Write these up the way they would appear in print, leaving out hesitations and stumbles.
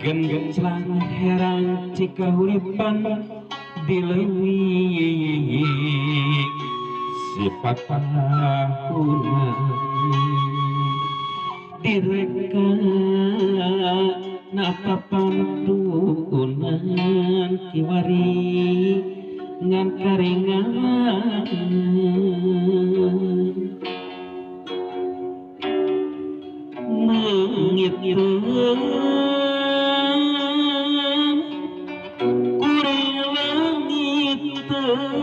Genclang herang jika uripan dilewi sifat pahunan direka napa pantunan kiwari ngan karingan mengitreun kuring langiteun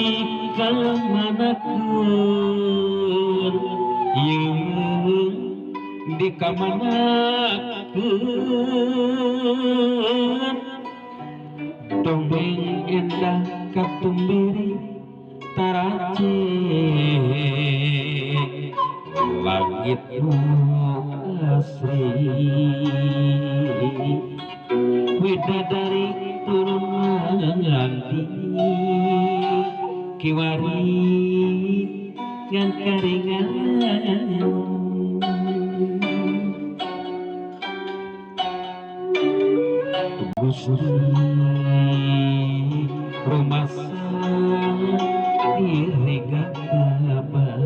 di kamanakeun yeung di kamanakeun dongeng endah katumbiri tarace langit asri widadari turun nganti kiwari ngan karingan Gusti rumasa direga kabar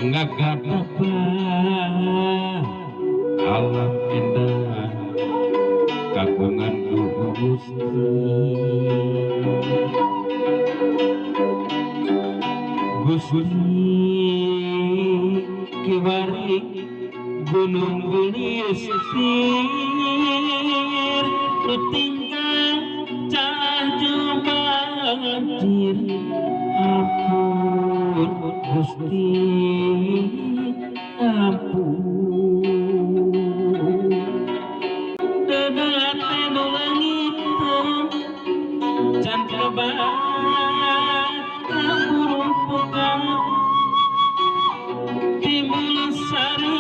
ngagadapa alam endah kagungan Gusti Gusti kiwari gunung gelis sir tinggal cahyo banjir ampun Gusti ampun dadate nu langit can kabat burung pugang timbul sari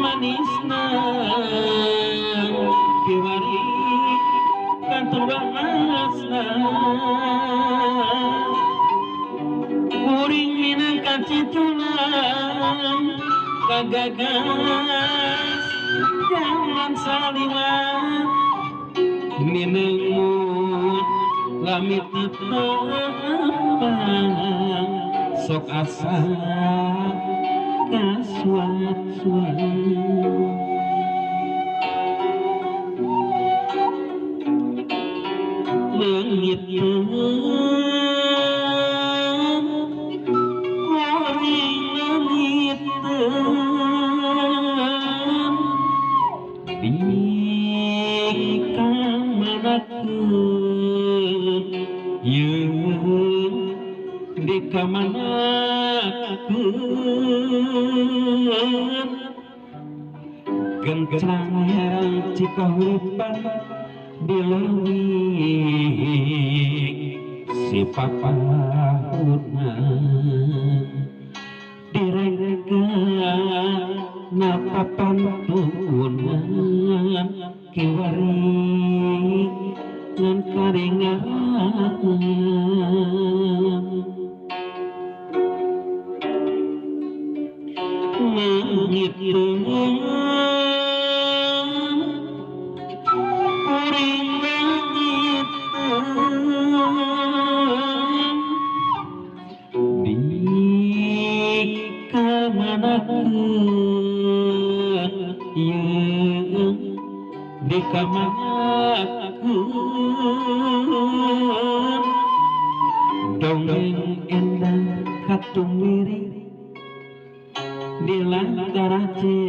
manisna kiwari kantor bahasna kuring minangkan citulang kagagas jangan saliwat minengut lamit tetapang sok asa kaswat-swat langit kuring langit di kamanakeun yeung di kamanakeun gencang herang jika uripan dilewi sifat pahunan direga napa pantunan kiwari ngan karingan mengitreun kuring langiteun di kamanakeun yeung di kamanakeun dongeng endah katumbiri di lantarace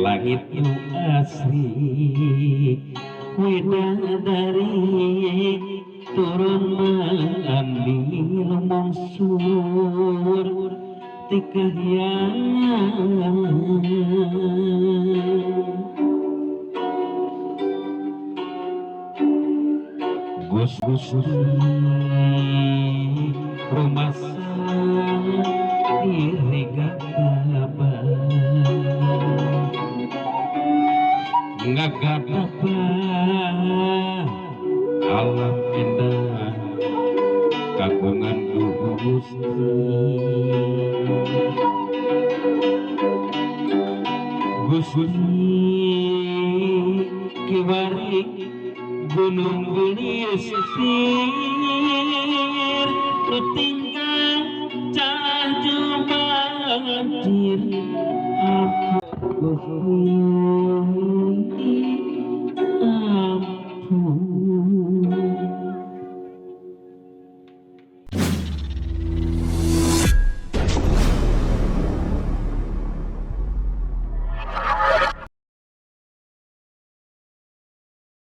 langit nu asri widadari turun mandi lumangsur ti kahyangan Gusti rumasa direga kabar ngagadapa Gusti Gusti kiwari gunung belisir tinggal caju banjir aku Gusti